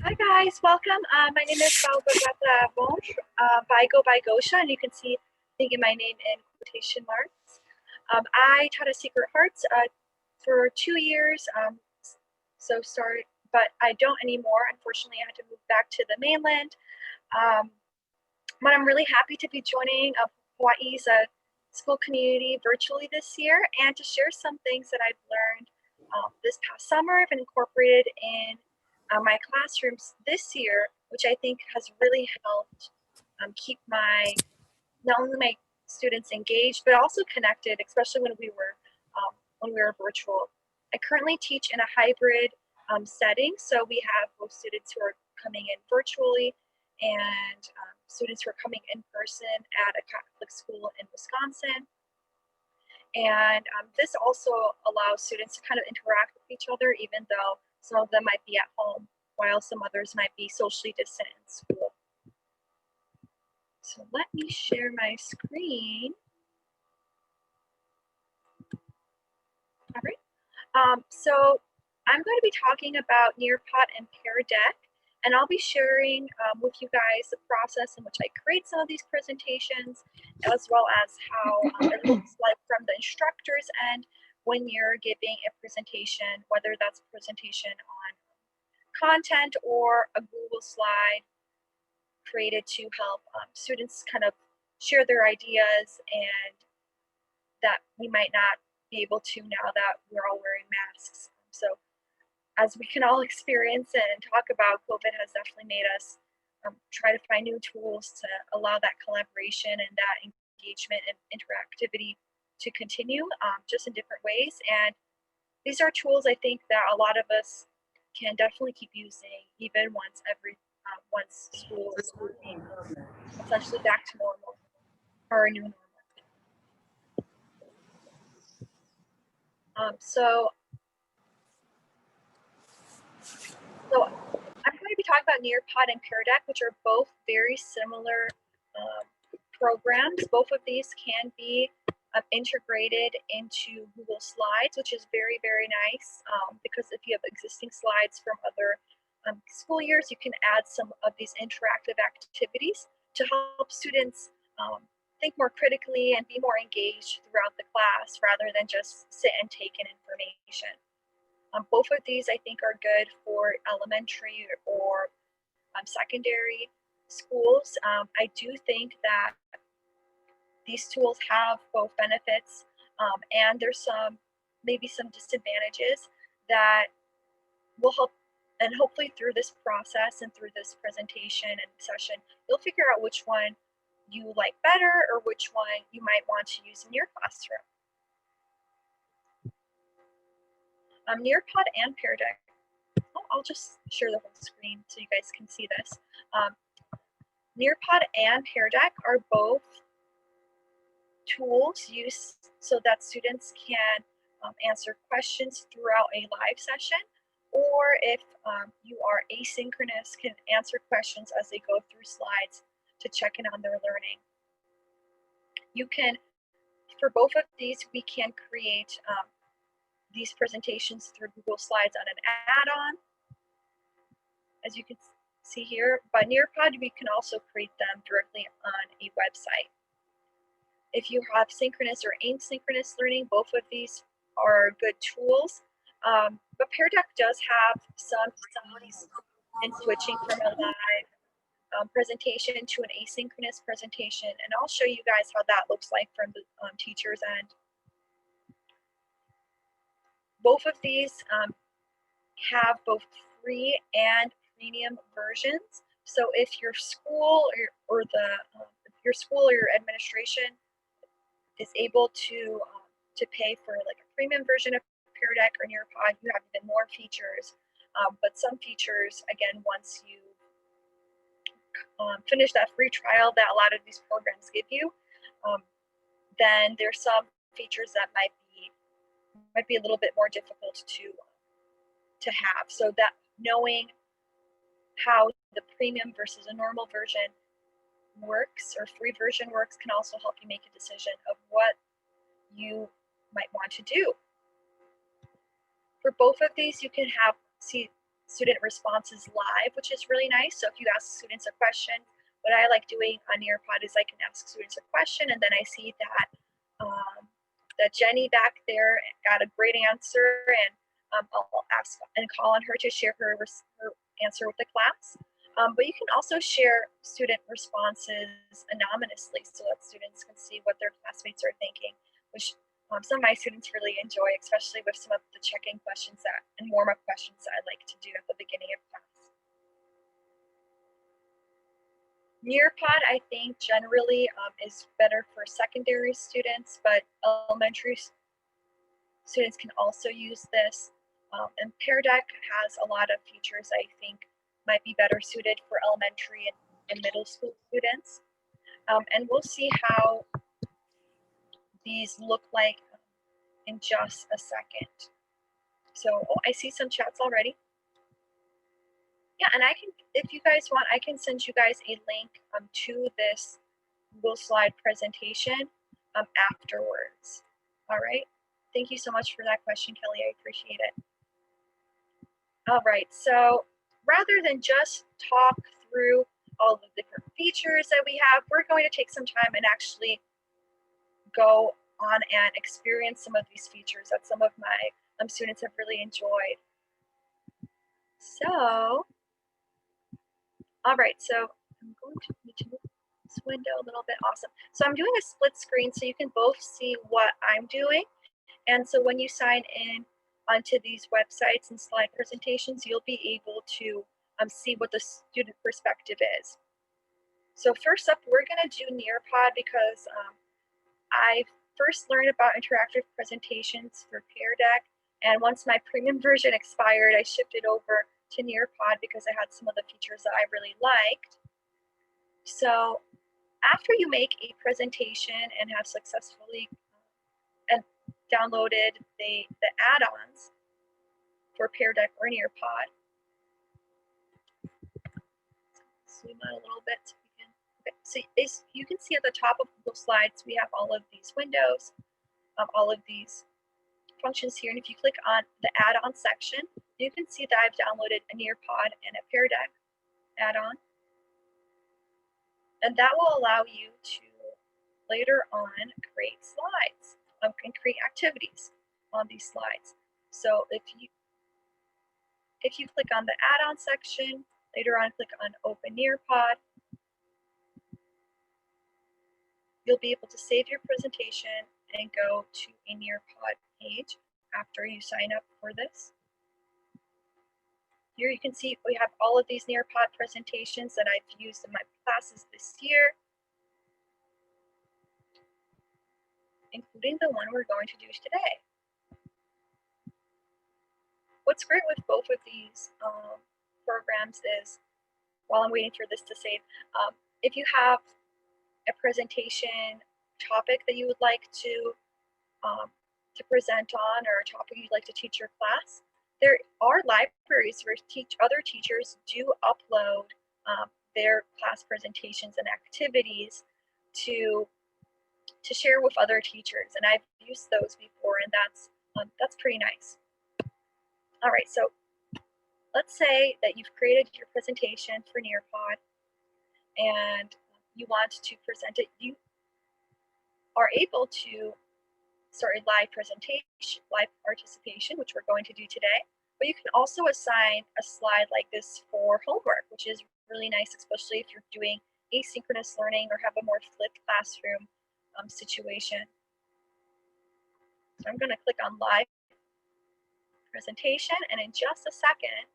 Hi guys, welcome. My name is Malgorzata by Gosha, and you can see thinking my name in quotation marks. I taught at Secret Hearts for 2 years, but I don't anymore. Unfortunately, I had to move back to the mainland. But I'm really happy to be joining Hawaii's school community virtually this year and to share some things that I've learned this past summer. I've incorporated in my classrooms this year, which I think has really helped keep not only my students engaged but also connected, especially when we were virtual. I currently teach in a hybrid setting, so we have both students who are coming in virtually and students who are coming in person at a Catholic school in Wisconsin. And this also allows students to kind of interact with each other, even though some of them might be at home, while some others might be socially distant in school. So let me share my screen. All right. So I'm going to be talking about Nearpod and Peardeck, and I'll be sharing with you guys the process in which I create some of these presentations, as well as how it looks like from the instructor's end when you're giving a presentation, whether that's a presentation on content or a Google slide created to help students kind of share their ideas and that we might not be able to now that we're all wearing masks. So as we can all experience and talk about, COVID has definitely made us try to find new tools to allow that collaboration and that engagement and interactivity to continue just in different ways. And these are tools I think that a lot of us can definitely keep using even once school is moving essentially back to normal or a new normal. So I'm going to be talking about Nearpod and Peardeck, which are both very similar programs. Both of these can be integrated into Google Slides, which is very, very nice because if you have existing slides from other school years, you can add some of these interactive activities to help students think more critically and be more engaged throughout the class rather than just sit and take in information. Both of these I think are good for elementary or secondary schools. I do think that these tools have both benefits and there's maybe some disadvantages that will help, and hopefully through this process and through this presentation and session, you'll figure out which one you like better or which one you might want to use in your classroom. Nearpod and Peardeck. I'll just share the whole screen so you guys can see this. Nearpod and Peardeck are both tools used so that students can answer questions throughout a live session, or if you are asynchronous, can answer questions as they go through slides to check in on their learning. You can, for both of these, we can create these presentations through Google Slides on an add-on, as you can see here. But Nearpod, we can also create them directly on a website. If you have synchronous or asynchronous learning, both of these are good tools. But Peardeck does have some ease in switching from a live presentation to an asynchronous presentation, and I'll show you guys how that looks like from the teacher's end. Both of these have both free and premium versions. So if your school or your administration is able to pay for like a premium version of Peardeck or Nearpod, you have even more features. But some features, again, once you finish that free trial that a lot of these programs give you, then there's some features that might be a little bit more difficult to have. So that knowing how the premium versus a normal version works or free version works can also help you make a decision of what you might want to do. For both of these, you can see student responses live, which is really nice. So if you ask students a question, what I like doing on Nearpod is I can ask students a question, and then I see that that Jenny back there got a great answer, and I'll ask and call on her to share her answer with the class. But you can also share student responses anonymously so that students can see what their classmates are thinking, which some of my students really enjoy, especially with some of the check-in questions and warm-up questions that I like to do at the beginning of class. Nearpod, I think, generally is better for secondary students, but elementary students can also use this. And Peardeck has a lot of features I think might be better suited for elementary and middle school students. And we'll see how these look like in just a second. So, oh, I see some chats already. Yeah, and I can, if you guys want, I can send you guys a link to this Google slide presentation afterwards. All right. Thank you so much for that question, Kelly. I appreciate it. All right, so rather than just talk through all the different features that we have, we're going to take some time and actually go on and experience some of these features that some of my students have really enjoyed. So, all right, so I'm going to need to move this window a little bit. Awesome. So I'm doing a split screen so you can both see what I'm doing. And so when you sign in onto these websites and slide presentations, you'll be able to see what the student perspective is. So first up, we're going to do Nearpod because I first learned about interactive presentations for Peardeck, and once my premium version expired, I shifted over to Nearpod because I had some of the features that I really liked. So after you make a presentation and have successfully downloaded the add-ons for Peardeck or Nearpod, zoom out a little bit so we can. Okay, so you can see at the top of Google Slides, we have all of these windows, all of these functions here. And if you click on the add-on section, you can see that I've downloaded a Nearpod and a Peardeck add-on. And that will allow you to later on create slides and create activities on these slides. So if you click on the add-on section, later on click on Open Nearpod, you'll be able to save your presentation and go to a Nearpod page after you sign up for this. Here you can see we have all of these Nearpod presentations that I've used in my classes this year, including the one we're going to do today. What's great with both of these programs is, while I'm waiting for this to save, if you have a presentation topic that you would like to present on, or a topic you'd like to teach your class, there are libraries where other teachers do upload their class presentations and activities to share with other teachers, and I've used those before, and that's pretty nice. All right, so let's say that you've created your presentation for Nearpod and you want to present it. You are able to start a live presentation, live participation, which we're going to do today. But you can also assign a slide like this for homework, which is really nice, especially if you're doing asynchronous learning or have a more flipped classroom situation. So I'm going to click on live presentation, and in just a second,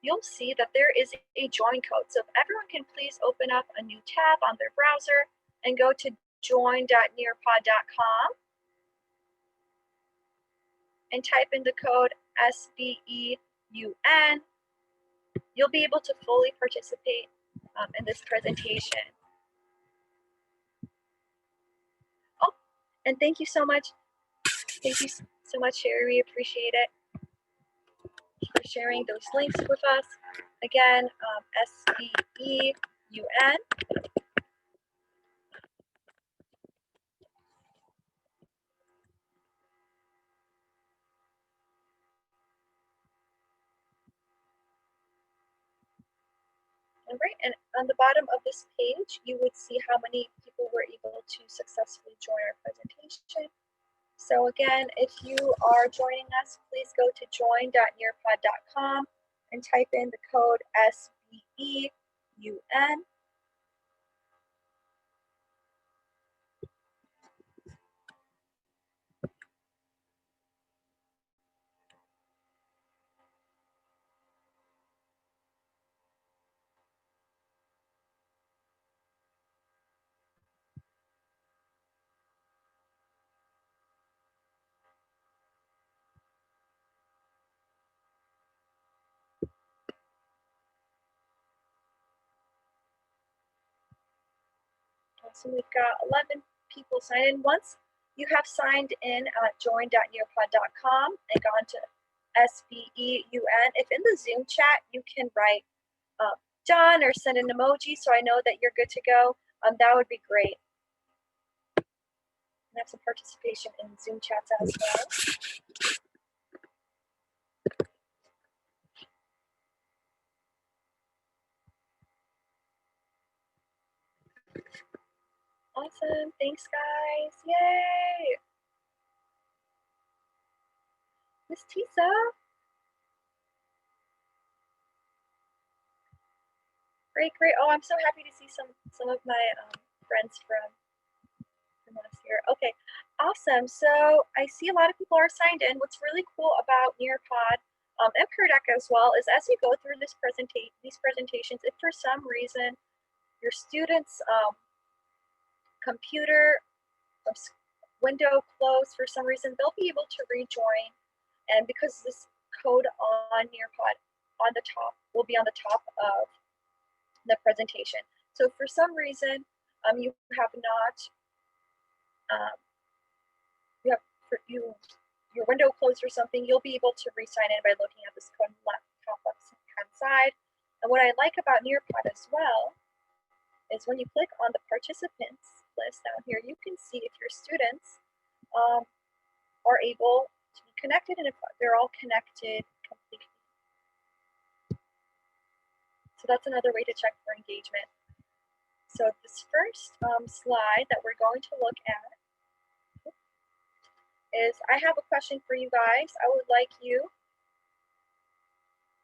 you'll see that there is a join code. So if everyone can please open up a new tab on their browser and go to join.nearpod.com and type in the code SBEUN, you'll be able to fully participate in this presentation. Oh, and thank you so much. Thank you so much, Sherry. We appreciate it for sharing those links with us. Again, SBEUN. All right, and on the bottom of this page, you would see how many people were able to successfully join our presentation. So again, if you are joining us, please go to join.nearpod.com and type in the code SBEUN. So we've got 11 people signed in. Once you have signed in at join.nearpod.com and gone to SBEUN, if in the Zoom chat you can write done or send an emoji so I know that you're good to go, that would be great. And have some participation in Zoom chats as well. Awesome, thanks guys, yay! Miss Tisa. Great, great. Oh, I'm so happy to see some of my friends from us here. Okay, awesome. So I see a lot of people are signed in. What's really cool about Nearpod and Peardeck as well is as you go through these presentations, if for some reason your students' computer window closed for some reason, they'll be able to rejoin. And because this code on Nearpod on the top will be on the top of the presentation. So for some reason you have not your window closed or something, you'll be able to re-sign in by looking at this code on the top left-hand side. And what I like about Nearpod as well is when you click on the participants list down here, you can see if your students are able to be connected and if they're all connected completely. So that's another way to check for engagement. So this first slide that we're going to look at is I have a question for you guys. I would like you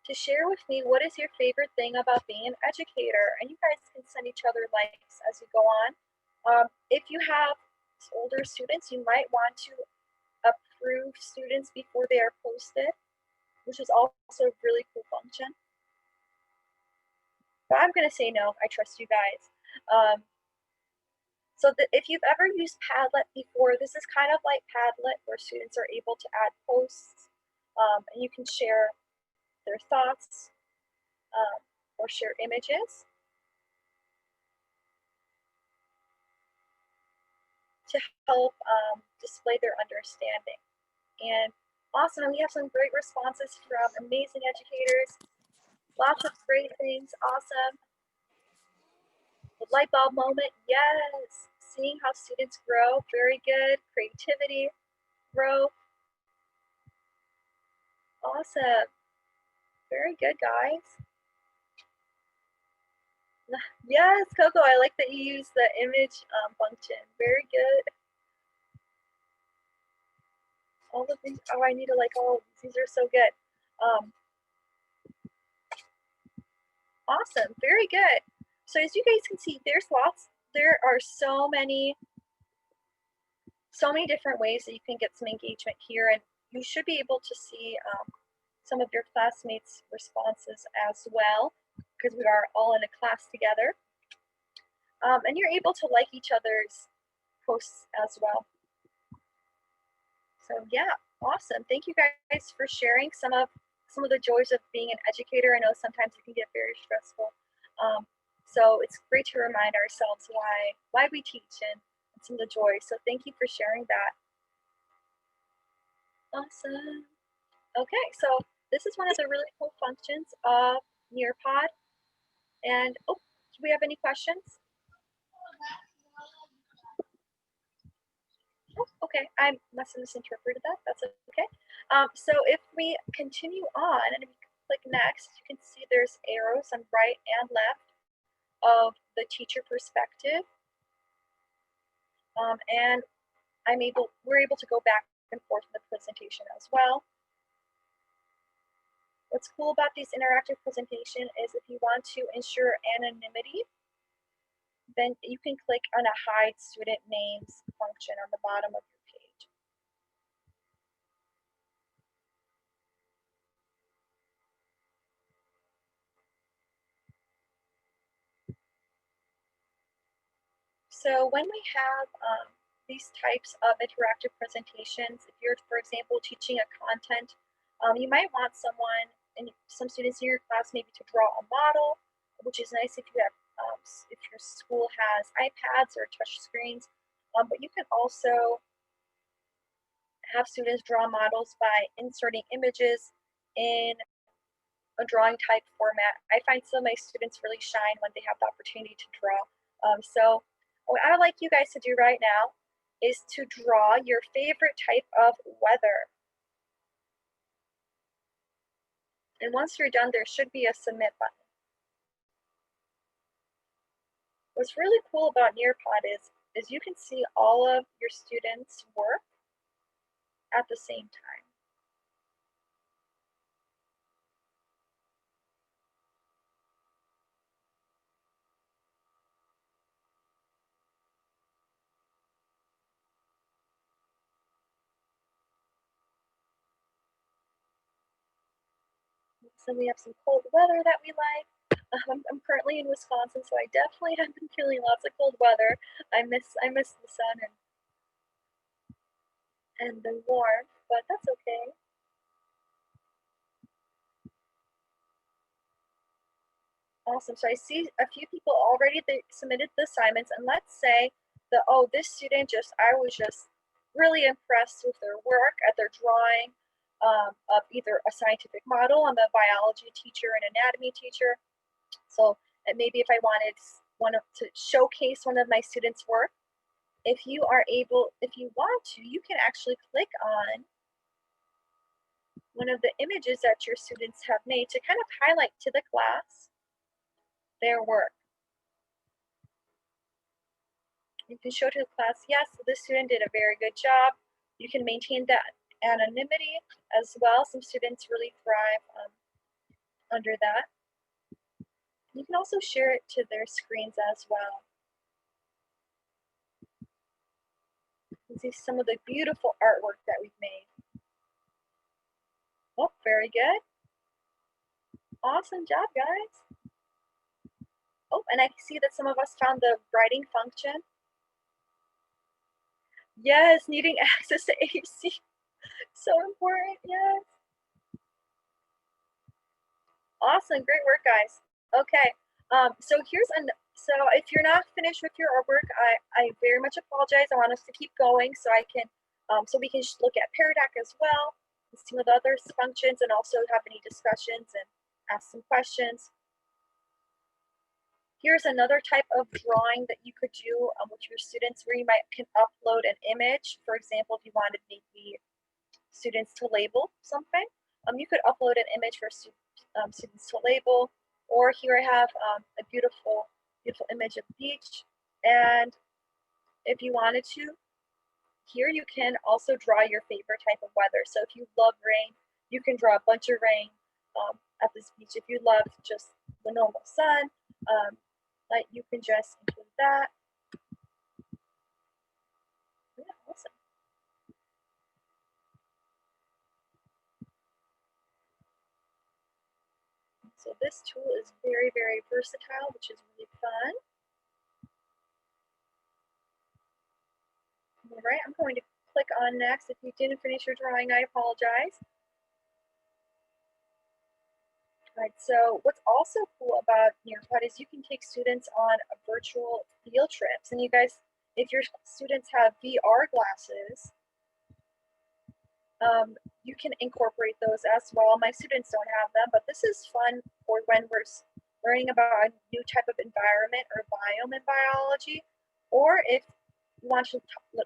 to share with me what is your favorite thing about being an educator, and you guys can send each other likes as you go on. If you have older students, you might want to approve students before they are posted, which is also a really cool function. But I'm going to say no. I trust you guys. So if you've ever used Padlet before, this is kind of like Padlet where students are able to add posts and you can share their thoughts or share images to help display their understanding. And awesome, we have some great responses from amazing educators. Lots of great things, awesome. The light bulb moment, yes. Seeing how students grow, very good. Creativity, growth. Awesome. Very good, guys. Yes, Coco, I like that you use the image function. Very good. All of these, oh, I need to like all of these. These are so good. Awesome, very good. So as you guys can see, there are so many different ways that you can get some engagement here, and you should be able to see some of your classmates' responses as well, because we are all in a class together. And you're able to like each other's posts as well. So yeah, awesome. Thank you guys for sharing some of the joys of being an educator. I know sometimes it can get very stressful. So it's great to remind ourselves why we teach and some of the joys. So thank you for sharing that. Awesome. Okay, so this is one of the really cool functions of Nearpod. And oh, do we have any questions? Oh, okay, I must have misinterpreted that. That's okay. So if we continue on and we click next, you can see there's arrows on right and left. of the teacher perspective. And we're able to go back and forth in the presentation as well. What's cool about these interactive presentation is if you want to ensure anonymity, then you can click on a hide student names function on the bottom of your page. So when we have these types of interactive presentations, if you're, for example, teaching a content, you might want some students in your class maybe to draw a model, which is nice if you have if your school has iPads or touch screens. But you can also have students draw models by inserting images in a drawing type format. I find some of my students really shine when they have the opportunity to draw. So what I would like you guys to do right now is to draw your favorite type of weather. And once you're done, there should be a submit button. What's really cool about Nearpod is you can see all of your students' work at the same time. So we have some cold weather that we like. I'm currently in Wisconsin, so I definitely have been feeling lots of cold weather. I miss the sun and the warmth, but that's okay. Awesome. So I see a few people already submitted the assignments, and let's say that, oh, this student I was just really impressed with their work at their drawing of either a scientific model. I'm a biology teacher and anatomy teacher. So maybe if I wanted to showcase one of my students' work, if you want to, you can actually click on one of the images that your students have made to kind of highlight to the class their work. You can show to the class, yes, this student did a very good job. You can maintain that anonymity as well. Some students really thrive under that. You can also share it to their screens as well. You can see some of the beautiful artwork that we've made. Oh, very good. Awesome job, guys. Oh, and I see that some of us found the writing function. Yes, needing access to AC. So important, yes. Awesome, great work, guys. Okay, so so if you're not finished with your artwork, I very much apologize. I want us to keep going so so we can look at Peardeck as well, and some of the other functions, and also have any discussions and ask some questions. Here's another type of drawing that you could do with your students where you can upload an image. For example, if you wanted maybe students to label something, you could upload an image for students to label. Or here I have a beautiful image of the beach. And if you wanted to, here you can also draw your favorite type of weather. So if you love rain, you can draw a bunch of rain at this beach. If you love just the normal sun, you can just include that. Yeah, awesome. So this tool is very, very versatile, which is really fun. All right, I'm going to click on next. If you didn't finish your drawing, I apologize. All right, so what's also cool about Nearpod is you can take students on virtual field trips. And you guys, if your students have VR glasses, you can incorporate those as well. My students don't have them, but this is fun for when we're learning about a new type of environment or biome in biology, or if you want to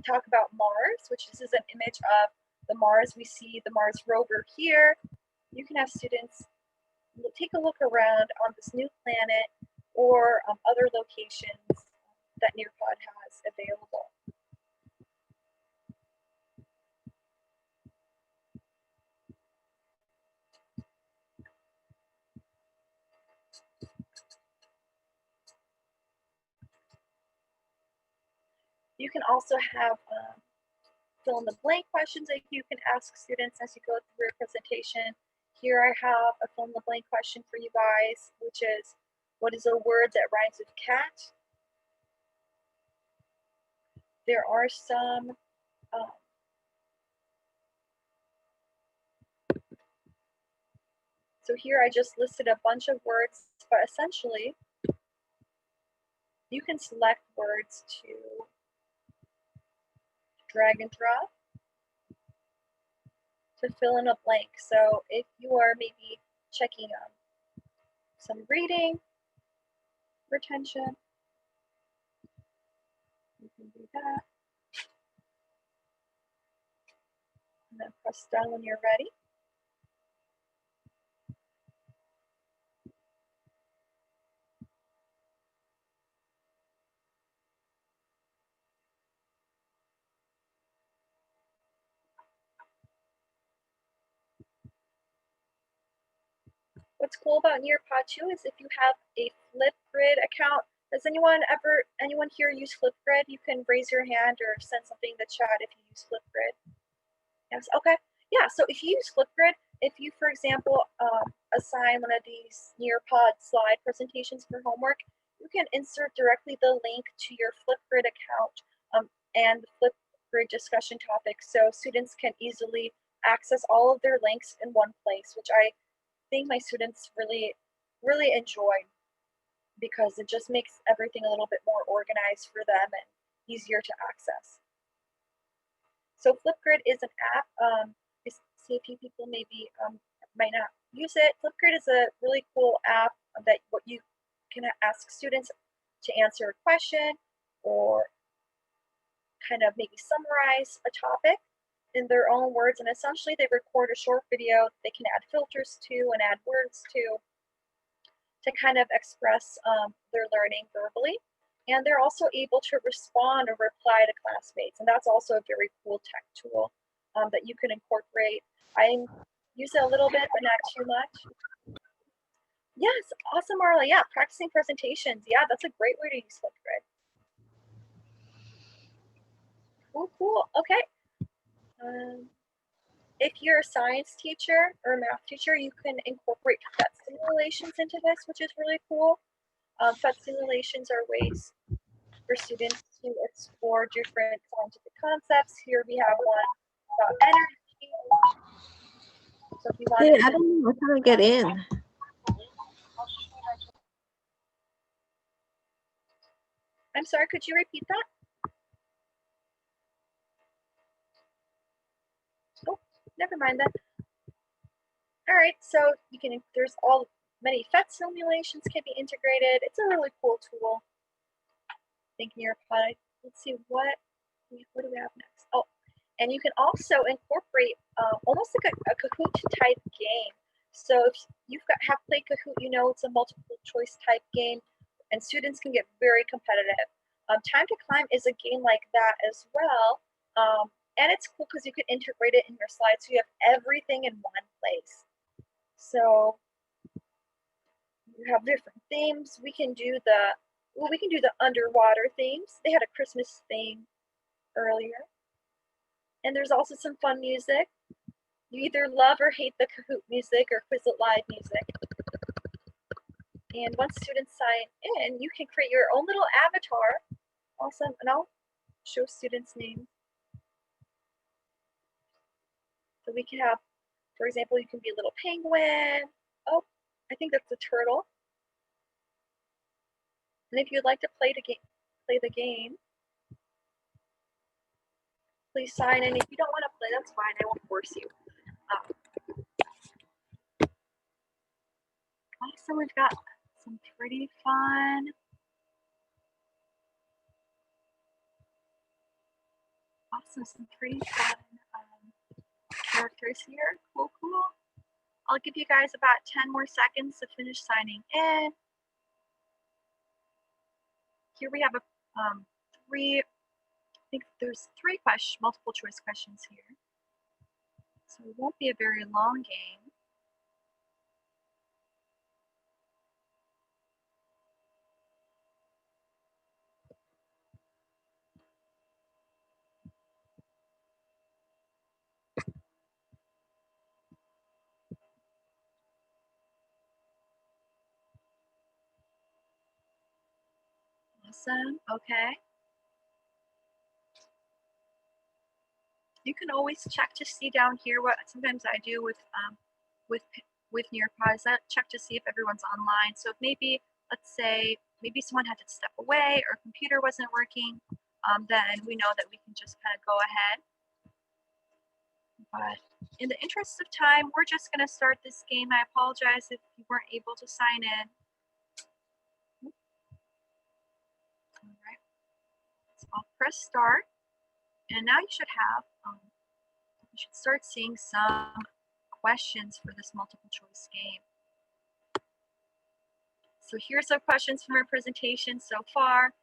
talk about Mars, which this is an image of the Mars. We see the Mars rover here. You can have students take a look around on this new planet or other locations that Nearpod has available. You can also have fill in the blank questions that you can ask students as you go through your presentation. Here I have a fill in the blank question for you guys, which is, what is a word that rhymes with cat? There are some so here I just listed a bunch of words, but essentially you can select words to drag and drop to fill in a blank. So if you are maybe checking some reading retention, you can do that. And then press done when you're ready. What's cool about Nearpod too is if you have a Flipgrid account, does anyone here use Flipgrid? You can raise your hand or send something in the chat if you use Flipgrid. Yes, okay. Yeah, so if you use Flipgrid, if you, for example, assign one of these Nearpod slide presentations for homework, you can insert directly the link to your Flipgrid account and the Flipgrid discussion topics, so students can easily access all of their links in one place, which I think my students really enjoy, because it just makes everything a little bit more organized for them and easier to access. So Flipgrid is an app. I see a few people maybe might not use it. Flipgrid is a really cool app that what you can ask students to answer a question or kind of maybe summarize a topic in their own words, and essentially they record a short video they can add filters to and add words to kind of express their learning verbally. And they're also able to respond or reply to classmates, and that's also a very cool tech tool that you can incorporate. I use it a little bit, but not too much. Yes, awesome, Marla. Yeah, practicing presentations. Yeah, that's a great way to use Flipgrid. Cool. Okay. If you're a science teacher or a math teacher, you can incorporate PhET simulations into this, which is really cool. PhET simulations are ways for students to explore different scientific concepts. Here we have one about energy. So if you want I don't know how to get in. I'm sorry, could you repeat that? Oh, never mind then. All right, so you can, there's many PhET simulations can be integrated. It's a really cool tool. Think Nearpod. Let's see what do we have next? Oh, and you can also incorporate almost like a Kahoot type game. So if you've have played Kahoot, you know it's a multiple choice type game, and students can get very competitive. Time to Climb is a game like that as well, and it's cool because you can integrate it in your slides, so you have everything in one place. So you have different themes. We can do the underwater themes. They had a Christmas theme earlier. And there's also some fun music. You either love or hate the Kahoot music or Quizlet Live music. And once students sign in, you can create your own little avatar. Awesome. And I'll show students' names. So we can have, for example, you can be a little penguin. Oh, I think that's a turtle. And if you'd like to play the game, please sign in. If you don't want to play, that's fine. I won't force you. Also, we've got some pretty fun characters here. Cool. I'll give you guys about 10 more seconds to finish signing in. here we have I think there's three multiple choice questions here. So it won't be a very long game. Awesome, okay. You can always check to see down here what sometimes I do with Nearpod is that check to see if everyone's online. So if maybe, let's say, maybe someone had to step away or computer wasn't working, then we know that we can just kind of go ahead. But in the interest of time, we're just going to start this game. I apologize if you weren't able to sign in. All right, so I'll press start, and now you should start seeing some questions for this multiple choice game. So here's some questions from our presentation so far.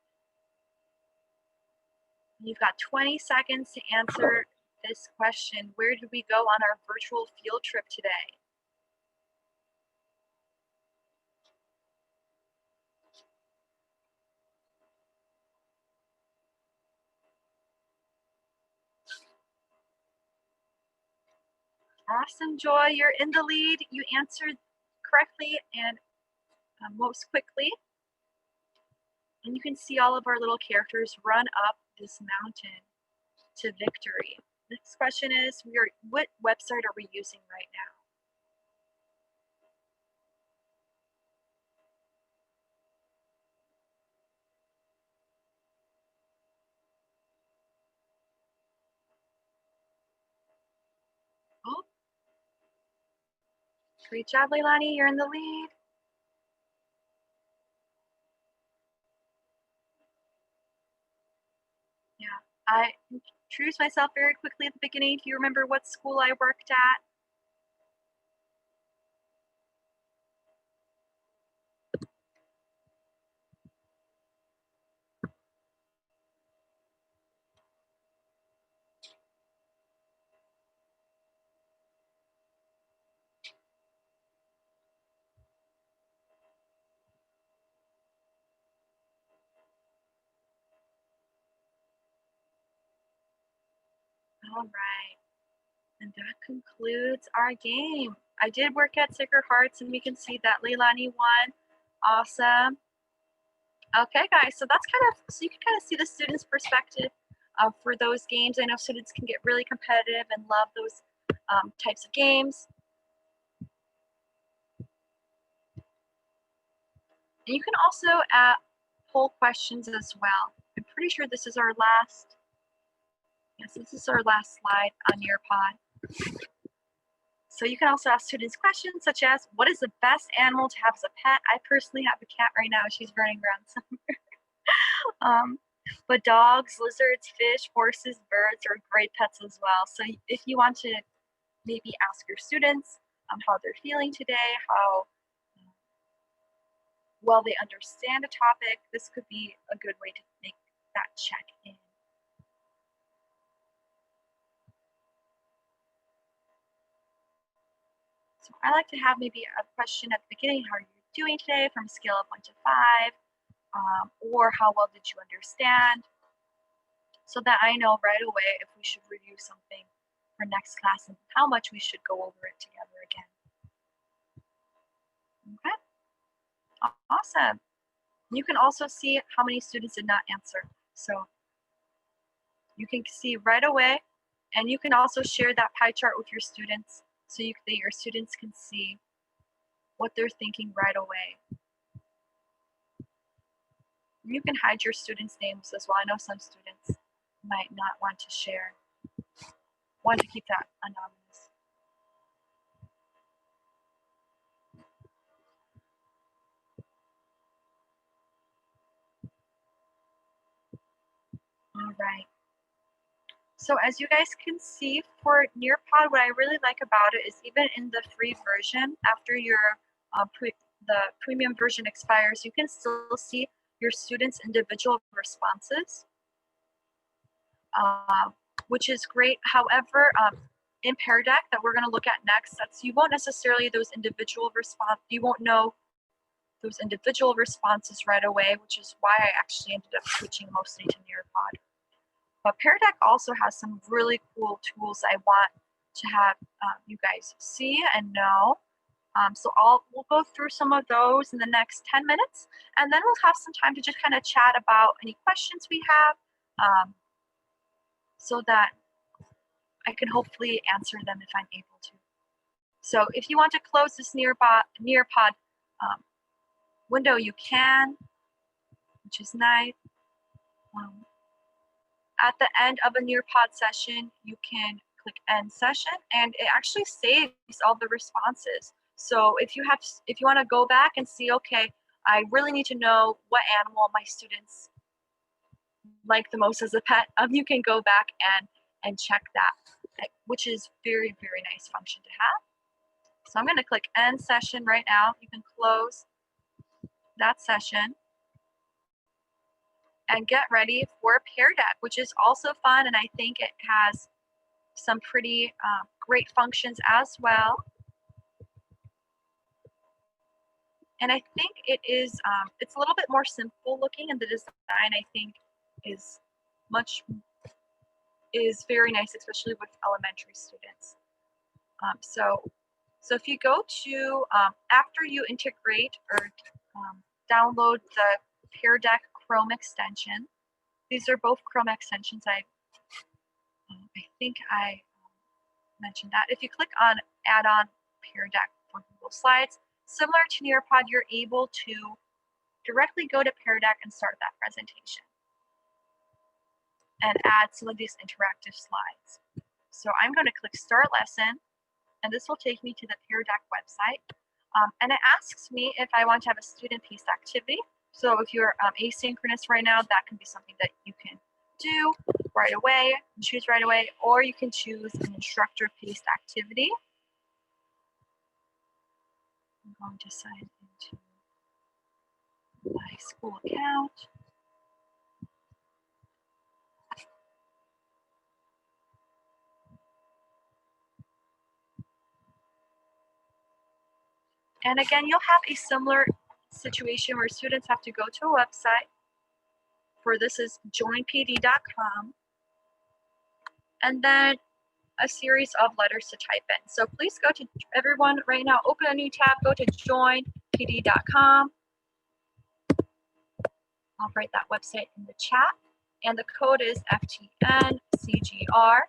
You've got 20 seconds to answer this question. Where did we go on our virtual field trip today? Awesome, Joy, you're in the lead. You answered correctly and most quickly. And you can see all of our little characters run up this mountain to victory. Next question is, what website are we using right now? Oh, great job, Leilani, you're in the lead. Yeah, I introduced myself very quickly at the beginning. If you remember what school I worked at. All right, and that concludes our game. I did work at Sacred Hearts, and we can see that Leilani won. Awesome. Okay, guys, so that's so you can kind of see the students' perspective for those games. I know students can get really competitive and love those types of games. And you can also poll questions as well. I'm pretty sure this is our last. Yes, this is our last slide on Nearpod. So you can also ask students questions such as, what is the best animal to have as a pet? I personally have a cat right now. She's running around somewhere. But dogs, lizards, fish, horses, birds are great pets as well. So if you want to maybe ask your students how they're feeling today, how well they understand a topic, this could be a good way to make that check in. So I like to have maybe a question at the beginning, how are you doing today from a scale of 1 to 5, or how well did you understand, so that I know right away if we should review something for next class and how much we should go over it together again. Okay, awesome. You can also see how many students did not answer. So you can see right away, and you can also share that pie chart with your students so that your students can see what they're thinking right away. You can hide your students' names as well. I know some students might not want to share, want to keep that anonymous. All right. So as you guys can see for Nearpod, what I really like about it is even in the free version, after your the premium version expires, you can still see your students' individual responses, which is great. However, in Peardeck that we're going to look at next, you won't necessarily you won't know those individual responses right away, which is why I actually ended up switching mostly to Nearpod. But Peardeck also has some really cool tools I want to have you guys see and know. So we'll go through some of those in the next 10 minutes, and then we'll have some time to just kind of chat about any questions we have, so that I can hopefully answer them if I'm able to. So if you want to close this Nearpod window, you can, which is nice. At the end of a Nearpod session, you can click End Session, and it actually saves all the responses. So if you want to go back and see, okay, I really need to know what animal my students like the most as a pet, you can go back and check that, which is very, very nice function to have. So I'm going to click End Session right now. You can close that session and get ready for Peardeck, which is also fun, and I think it has some pretty great functions as well. And I think it's a little bit more simple looking, and the design I think is very nice, especially with elementary students. So if you go to, after you integrate or download the Peardeck Chrome extension, these are both Chrome extensions. I think I mentioned that. If you click on Add-on Peardeck for Google Slides, similar to Nearpod, you're able to directly go to Peardeck and start that presentation and add some of these interactive slides. So I'm going to click Start Lesson, and this will take me to the Peardeck website. And it asks me if I want to have a student-paced activity. So if you're asynchronous right now, that can be something that you can do right away, choose right away, or you can choose an instructor-paced activity. I'm going to sign into my school account. And again, you'll have a similar situation where students have to go to a website. For this is joinpd.com, and then a series of letters to type in. So please go to everyone right now, open a new tab, go to joinpd.com. I'll write that website in the chat, and the code is FTNCGR.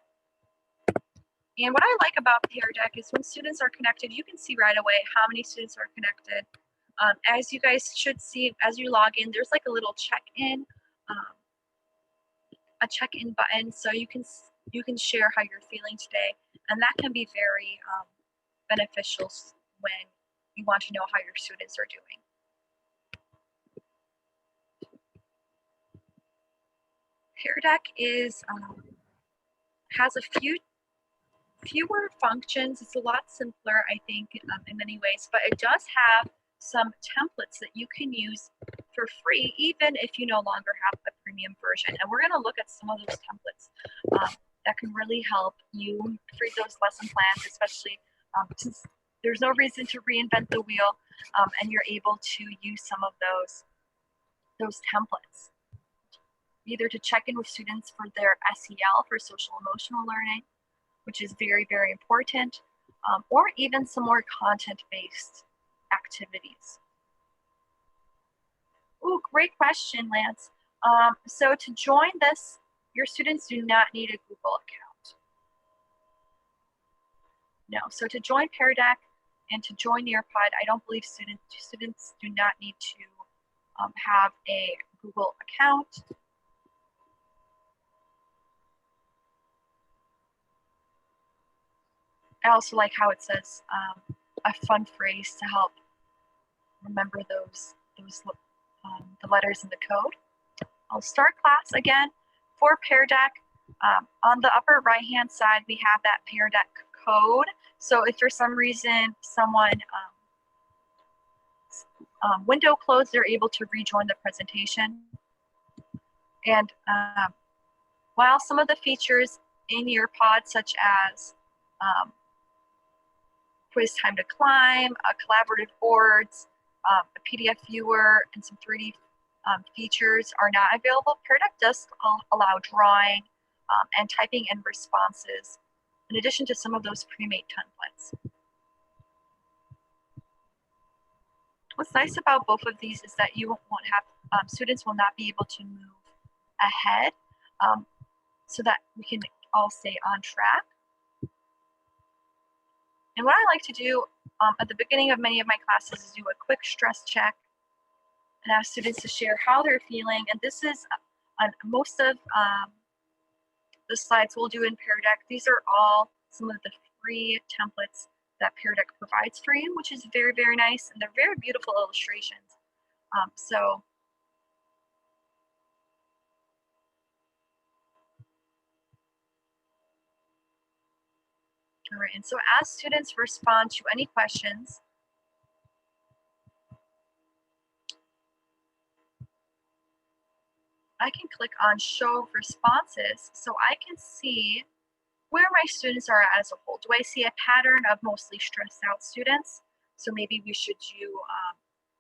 And what I like about Peardeck is when students are connected, you can see right away how many students are connected. As you guys should see, as you log in, there's like a little check-in, a check-in button, so you can share how you're feeling today, and that can be very beneficial when you want to know how your students are doing. Peardeck has a fewer functions. It's a lot simpler, I think, in many ways, but it does have some templates that you can use for free, even if you no longer have a premium version. And we're going to look at some of those templates that can really help you create those lesson plans, especially since there's no reason to reinvent the wheel, and you're able to use some of those templates, either to check in with students for their SEL, for social emotional learning, which is very, very important, or even some more content-based activities. Oh, great question, Lance. So to join this, your students do not need a Google account. No, so to join Peardeck and to join Nearpod, I don't believe students do not need to have a Google account. I also like how it says a fun phrase to help remember the letters in the code. I'll start class again for Peardeck. On the upper right-hand side, we have that Peardeck code. So if for some reason someone window closed, they're able to rejoin the presentation. And while some of the features in Nearpod, such as quiz time to climb, collaborative boards, a PDF viewer, and some 3D features are not available, Peardeck does allow drawing and typing in responses, in addition to some of those pre-made templates. What's nice about both of these is that you won't have, students will not be able to move ahead so that we can all stay on track. And what I like to do at the beginning of many of my classes is do a quick stress check and ask students to share how they're feeling. And this is on most of the slides we'll do in Peardeck. These are all some of the free templates that Peardeck provides for you, which is very, very nice. And they're very beautiful illustrations. All right, and so as students respond to any questions, I can click on Show Responses so I can see where my students are as a whole. Do I see a pattern of mostly stressed out students? So maybe we should do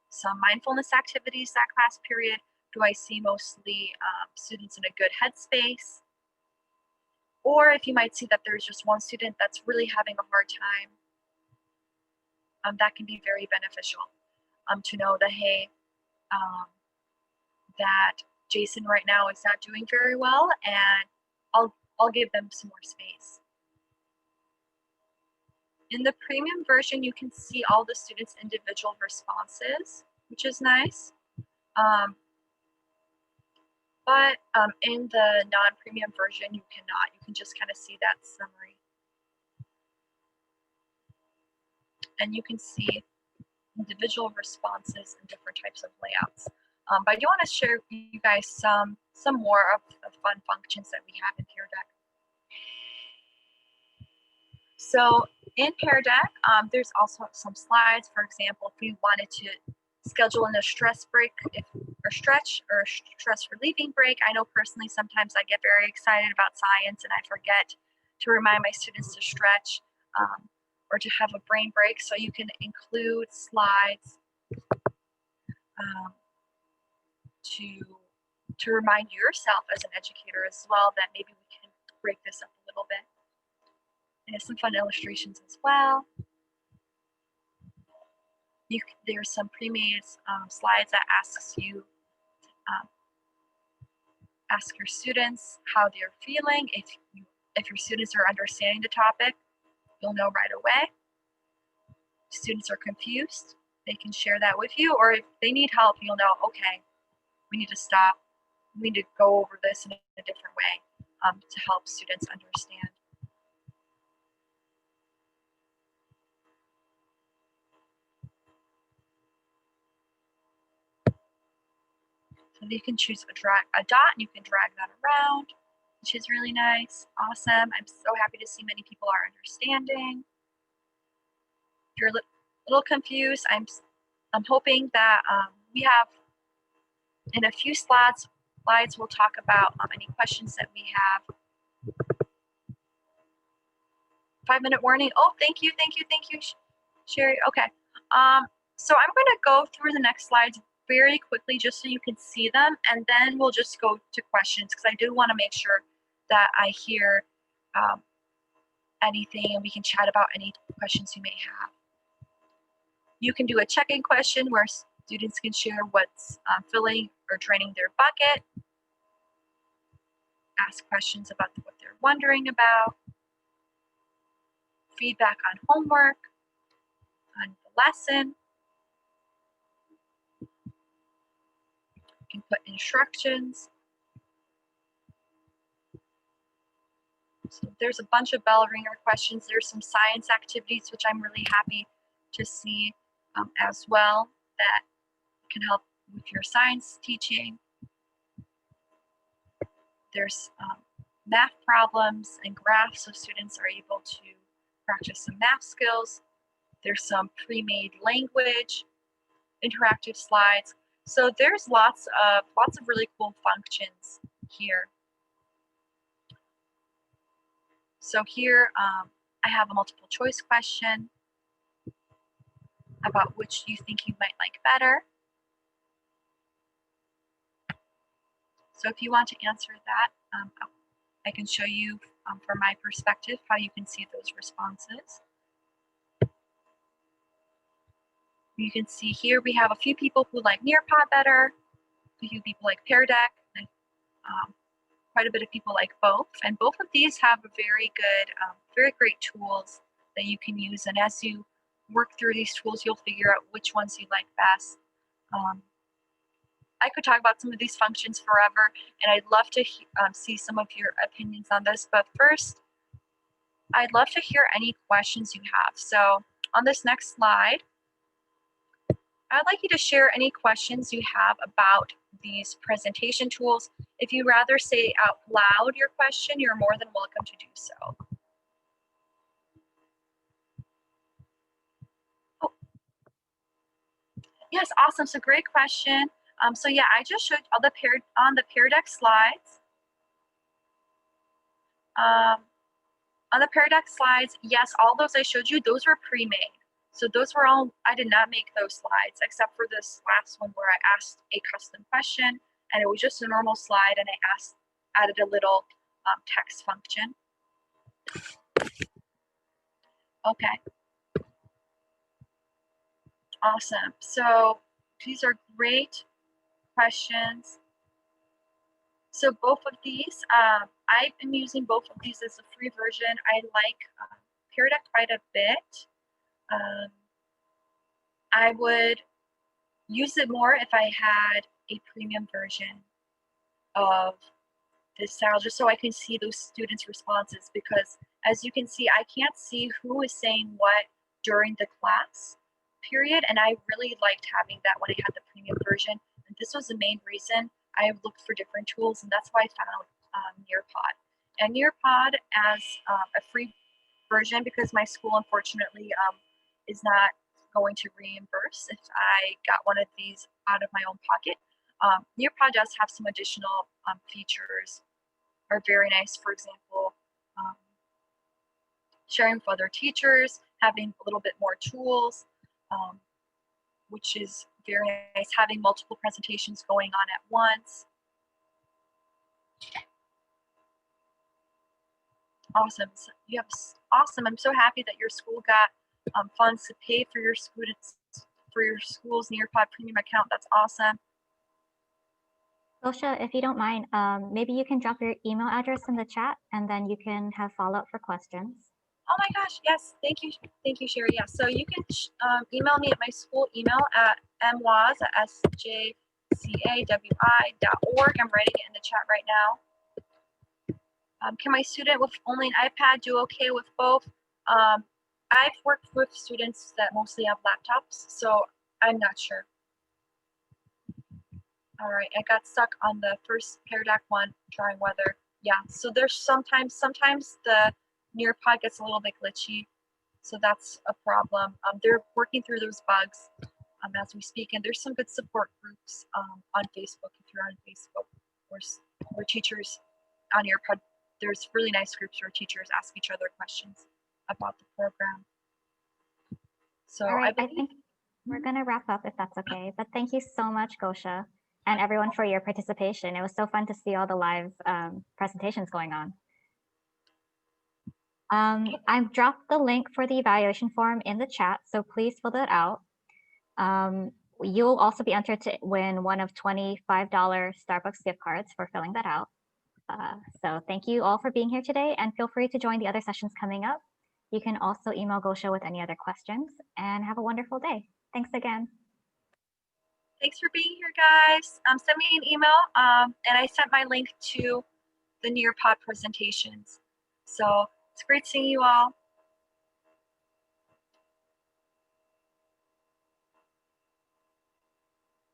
some mindfulness activities that class period. Do I see mostly students in a good headspace? Or if you might see that there's just one student that's really having a hard time, that can be very beneficial to know that, hey, that Jason right now is not doing very well, and I'll give them some more space. In the premium version, you can see all the students' individual responses, which is nice. But in the non-premium version, you cannot. You can just kind of see that summary. And you can see individual responses and different types of layouts. But I do want to share with you guys some more of the fun functions that we have in Peardeck. So in Peardeck, there's also some slides. For example, if we wanted to schedule in a stress break or stress relieving break. I know personally sometimes I get very excited about science and I forget to remind my students to stretch or to have a brain break. So you can include slides to remind yourself as an educator as well that maybe we can break this up a little bit. And there's some fun illustrations as well. There's some pre-made slides that asks you ask your students how they're feeling. If your students are understanding the topic, you'll know right away. If students are confused, they can share that with you, or if they need help, you'll know, okay, we need to stop. We need to go over this in a different way to help students understand. So you can choose a dot and you can drag that around, which is really nice. Awesome. I'm so happy to see many people are understanding. If you're a little confused, I'm hoping that we have in a few slides we'll talk about any questions that we have. 5-minute warning. Oh, thank you, Sherry. Okay. So I'm going to go through the next slides very quickly just so you can see them, and then we'll just go to questions because I do want to make sure that I hear anything and we can chat about any questions you may have. You can do a check-in question where students can share what's filling or draining their bucket, ask questions about what they're wondering about, feedback on homework, on the lesson. You can put instructions. So there's a bunch of bell ringer questions. There's some science activities, which I'm really happy to see as well, that can help with your science teaching. There's math problems and graphs, so students are able to practice some math skills. There's some pre-made language. interactive slides. So there's lots of really cool functions here. So here I have a multiple choice question about which you think you might like better. So if you want to answer that, I can show you from my perspective how you can see those responses. You can see here we have a few people who like Nearpod better, a few people like Peardeck, and quite a bit of people like both. And both of these have a very good, very great tools that you can use. And as you work through these tools, you'll figure out which ones you like best. I could talk about some of these functions forever, and I'd love to see some of your opinions on this. But first, I'd love to hear any questions you have. So on this next slide, I'd like you to share any questions you have about these presentation tools. If you rather say out loud your question, you're more than welcome to do so. Oh. Yes, awesome. So great question. So yeah, I just showed all the on the Peardeck slides. On the Peardeck slides, yes, all those I showed you, those were pre-made. So those were all, I did not make those slides except for this last one where I asked a custom question, and it was just a normal slide, and I added a little text function. Okay. Awesome. So these are great questions. So both of these, I've been using both of these as a free version. I like Peardeck quite a bit. I would use it more if I had a premium version of this style, just so I can see those students' responses, because as you can see, I can't see who is saying what during the class period, and I really liked having that when I had the premium version. And this was the main reason I looked for different tools, and that's why I found Nearpod. And Nearpod as a free version, because my school unfortunately is not going to reimburse if I got one of these out of my own pocket. Nearpod does have some additional features, are very nice. For example, sharing with other teachers, having a little bit more tools, which is very nice, having multiple presentations going on at once. Awesome. So you have awesome. I'm so happy that your school got funds to pay for your students, for your school's Nearpod premium account. That's awesome. Gosha, if you don't mind, maybe you can drop your email address in the chat, and then you can have follow-up for questions. Oh my gosh, yes, thank you, Sherry. Yeah, so you can email me at my school email at mwaz@sjcawi.org. I'm writing it in the chat right now. Can my student with only an iPad do okay with both? I've worked with students that mostly have laptops, so I'm not sure. All right, I got stuck on the first Peardeck one, drawing weather. Yeah, so there's sometimes the Nearpod gets a little bit glitchy, so that's a problem. They're working through those bugs as we speak, and there's some good support groups on Facebook. If you're on Facebook, where teachers on Nearpod, there's really nice groups where teachers ask each other questions about the program. So all right, I think we're going to wrap up if that's okay. But thank you so much, Gosha, and everyone for your participation. It was so fun to see all the live presentations going on. I've dropped the link for the evaluation form in the chat, so please fill that out. You'll also be entered to win one of $25 Starbucks gift cards for filling that out. So thank you all for being here today, and feel free to join the other sessions coming up. You can also email Gosha with any other questions, and have a wonderful day. Thanks again. Thanks for being here, guys. Send me an email, and I sent my link to the Nearpod presentations. So it's great seeing you all.